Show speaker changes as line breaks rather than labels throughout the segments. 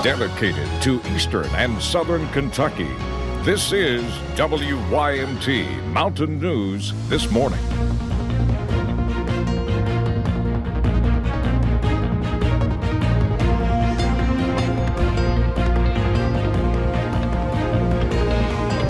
dedicated to eastern and southern Kentucky. This is WYMT Mountain News This Morning.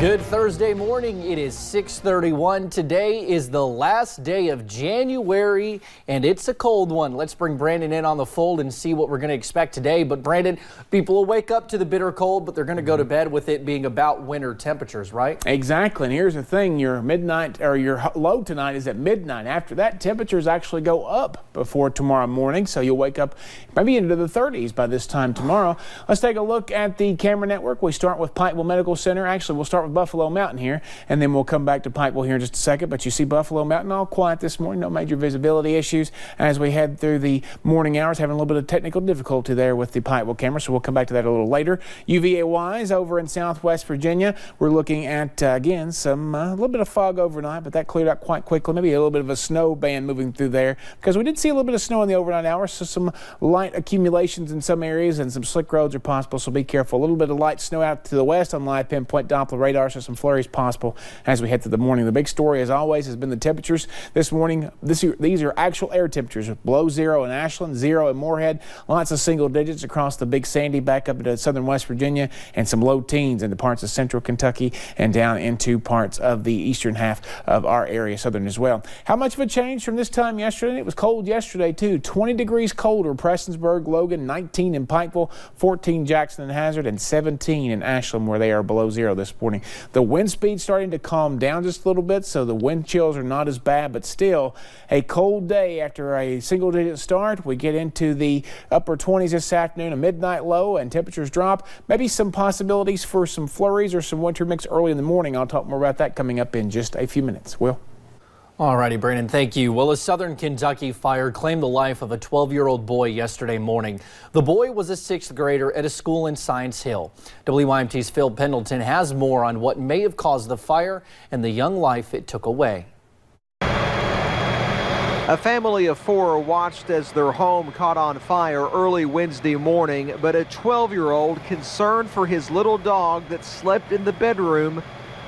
Good Thursday morning. It is 6:31. Today is the last day of January, and it's a cold one. Let's bring Brandon in on the fold and see what we're going to expect today. But Brandon, people will wake up to the bitter cold, but they're going to go to bed with it being about winter temperatures, right?
Exactly. And here's the thing: your midnight or your low tonight is at midnight. After that, temperatures actually go up before tomorrow morning, so you'll wake up maybe into the 30s by this time tomorrow. Let's take a look at the camera network. We start with Pikeville Medical Center. Actually, we'll start with Buffalo Mountain here, and then we'll come back to Pikeville here in just a second. But you see Buffalo Mountain all quiet this morning, no major visibility issues as we head through the morning hours, having a little bit of technical difficulty there with the Pikeville camera, so we'll come back to that a little later. UVA-wise, over in Southwest Virginia, we're looking at, again, some a little bit of fog overnight, but that cleared up quite quickly. Maybe a little bit of a snow band moving through there, because we did see a little bit of snow in the overnight hours, so some light accumulations in some areas and some slick roads are possible, so be careful. A little bit of light snow out to the west on live pinpoint Doppler radar, so some flurries possible as we head through the morning. The big story, as always, has been the temperatures this morning. These are actual air temperatures, below zero in Ashland, zero in Moorhead, lots of single digits across the Big Sandy back up into southern West Virginia, and some low teens into parts of central Kentucky and down into parts of the eastern half of our area, southern as well. How much of a change from this time yesterday? It was cold yesterday too. 20 degrees colder, Prestonsburg, Logan, 19 in Pikeville, 14 Jackson and Hazard, and 17 in Ashland, where they are below zero this morning. The wind speed starting to calm down just a little bit, so the wind chills are not as bad, but still a cold day after a single-digit start. We get into the upper 20s this afternoon, a midnight low, and temperatures drop. Maybe some possibilities for some flurries or some winter mix early in the morning. I'll talk more about that coming up in just a few minutes. Will?
All righty, Brandon, thank you. Well, a southern Kentucky fire claimed the life of a 12-year-old boy yesterday morning. The boy was a sixth grader at a school in Science Hill. WYMT's Phil Pendleton has more on what may have caused the fire and the young life it took away.
A family of four watched as their home caught on fire early Wednesday morning, but a 12-year-old concerned for his little dog that slept in the bedroom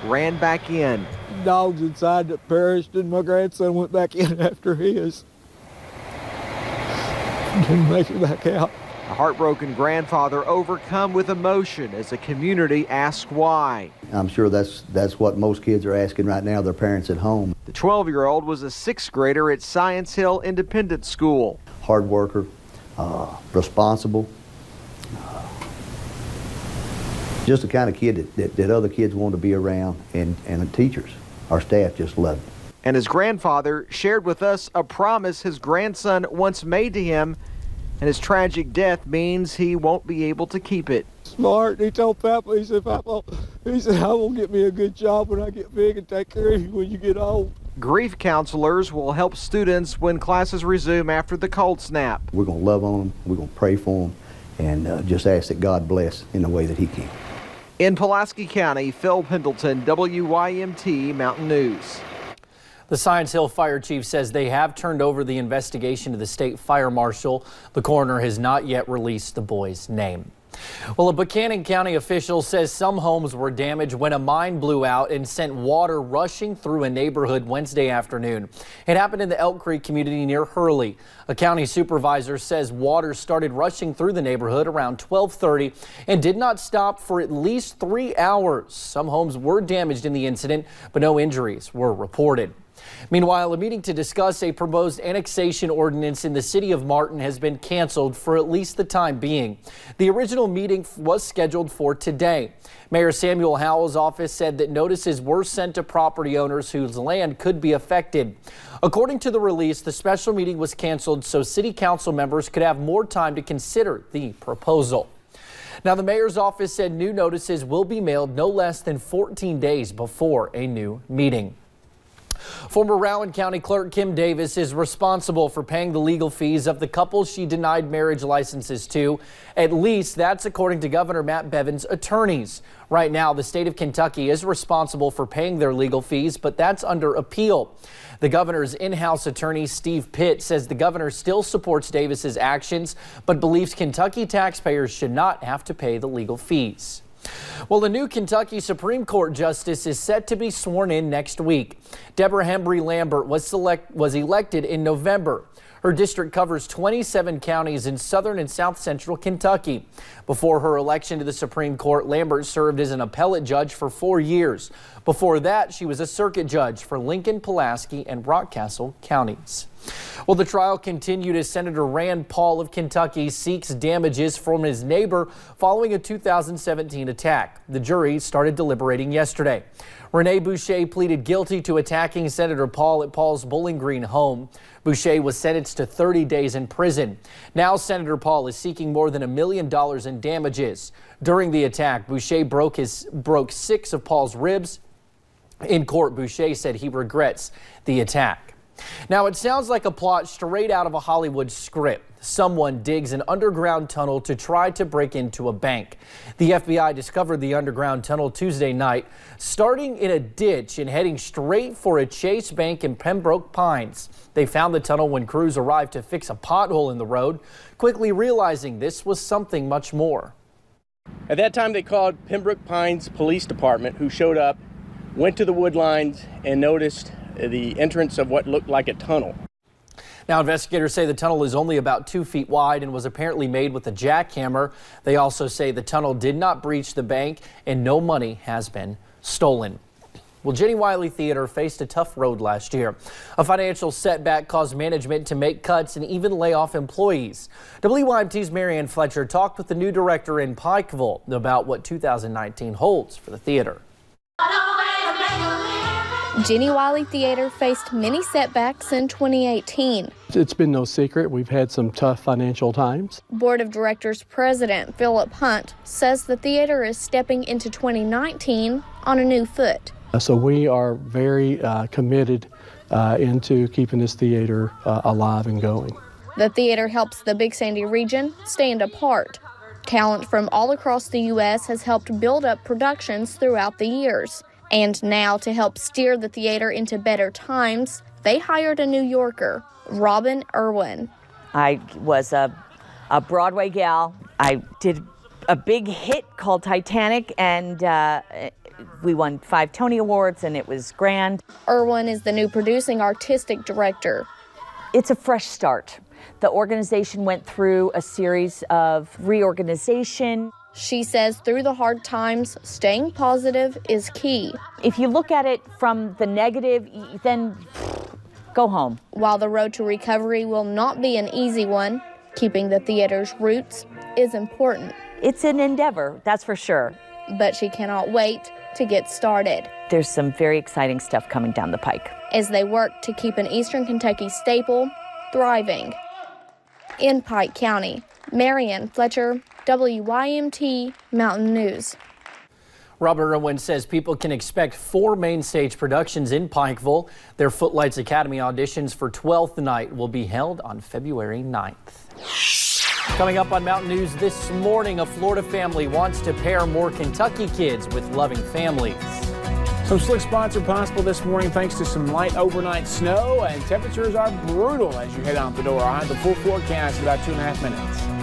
ran back in.
Dogs inside that perished, and my grandson went back in after his. Didn't make it back out.
A heartbroken grandfather overcome with emotion as the community asks why.
I'm sure that's what most kids are asking right now, their parents at home.
The 12-year-old was a sixth grader at Science Hill Independent School.
Hard worker, responsible, just the kind of kid that other kids want to be around, and the teachers, our staff, just love him.
And his grandfather shared with us a promise his grandson once made to him, and his tragic death means he won't be able to keep it.
Smart. He told Papa, he said, I will get me a good job when I get big and take care of you when you get old.
Grief counselors will help students when classes resume after the cold snap.
We're going to love on them, we're going to pray for them, and just ask that God bless in the way that he can.
In Pulaski County, Phil Pendleton, WYMT Mountain News.
The Science Hill Fire Chief says they have turned over the investigation to the state fire marshal. The coroner has not yet released the boy's name. Well, a Buchanan County official says some homes were damaged when a mine blew out and sent water rushing through a neighborhood Wednesday afternoon. It happened in the Elk Creek community near Hurley. A county supervisor says water started rushing through the neighborhood around 12:30 and did not stop for at least 3 hours. Some homes were damaged in the incident, but no injuries were reported. Meanwhile, a meeting to discuss a proposed annexation ordinance in the city of Martin has been canceled for at least the time being. The original meeting was scheduled for today. Mayor Samuel Howell's office said that notices were sent to property owners whose land could be affected. According to the release, the special meeting was canceled so city council members could have more time to consider the proposal. Now, the mayor's office said new notices will be mailed no less than 14 days before a new meeting. Former Rowan County Clerk Kim Davis is responsible for paying the legal fees of the couple she denied marriage licenses to. At least that's according to Governor Matt Bevin's attorneys. Right now, the state of Kentucky is responsible for paying their legal fees, but that's under appeal. The governor's in-house attorney, Steve Pitt, says the governor still supports Davis's actions, but believes Kentucky taxpayers should not have to pay the legal fees. Well, the new Kentucky Supreme Court justice is set to be sworn in next week. Deborah Hembry Lambert was elected in November. Her district covers 27 counties in southern and south central Kentucky. Before her election to the Supreme Court, Lambert served as an appellate judge for 4 years. Before that, she was a circuit judge for Lincoln, Pulaski, and Rockcastle counties. Well, the trial continued as Senator Rand Paul of Kentucky seeks damages from his neighbor following a 2017 attack. The jury started deliberating yesterday. Rene Boucher pleaded guilty to attacking Senator Paul at Paul's Bowling Green home. Boucher was sentenced to 30 days in prison. Now Senator Paul is seeking more than $1 million in damages. During the attack, Boucher broke 6 of Paul's ribs. In court, Boucher said he regrets the attack. Now, it sounds like a plot straight out of a Hollywood script. Someone digs an underground tunnel to try to break into a bank. The FBI discovered the underground tunnel Tuesday night, starting in a ditch and heading straight for a Chase Bank in Pembroke Pines. They found the tunnel when crews arrived to fix a pothole in the road, quickly realizing this was something much more.
At that time, they called Pembroke Pines Police Department, who showed up, went to the wood lines, and noticed the entrance of what looked like a tunnel.
Now, investigators say the tunnel is only about 2 feet wide and was apparently made with a jackhammer. They also say the tunnel did not breach the bank and no money has been stolen. Well, Jenny Wiley Theater faced a tough road last year. A financial setback caused management to make cuts and even lay off employees. WYMT's Marianne Fletcher talked with the new director in Pikeville about what 2019 holds for the theater.
Jenny Wiley Theater faced many setbacks in 2018.
It's been no secret we've had some tough financial times.
Board of Directors President Philip Hunt says the theater is stepping into 2019 on a new foot.
So we are very committed into keeping this theater alive and going.
The theater helps the Big Sandy region stand apart. Talent from all across the U.S. has helped build up productions throughout the years. And now, to help steer the theater into better times, they hired a New Yorker, Robin Irwin.
I was a Broadway gal. I did a big hit called Titanic, and we won 5 Tony Awards, and it was grand.
Irwin is the new producing artistic director.
It's a fresh start. The organization went through a series of reorganization.
She says through the hard times, staying positive is key.
If you look at it from the negative, then go home.
While the road to recovery will not be an easy one, keeping the theater's roots is important.
It's an endeavor, that's for sure.
But she cannot wait to get started.
There's some very exciting stuff coming down the pike.
As they work to keep an Eastern Kentucky staple thriving. In Pike County, Marianne Fletcher, WYMT Mountain News.
Robert Irwin says people can expect 4 main stage productions in Pikeville. Their Footlights Academy auditions for 12th Night will be held on February 9th. Coming up on Mountain News this morning, a Florida family wants to pair more Kentucky kids with loving families.
Some slick spots are possible this morning thanks to some light overnight snow, and temperatures are brutal as you head out the door. I'll have the full forecast in about 2.5 minutes.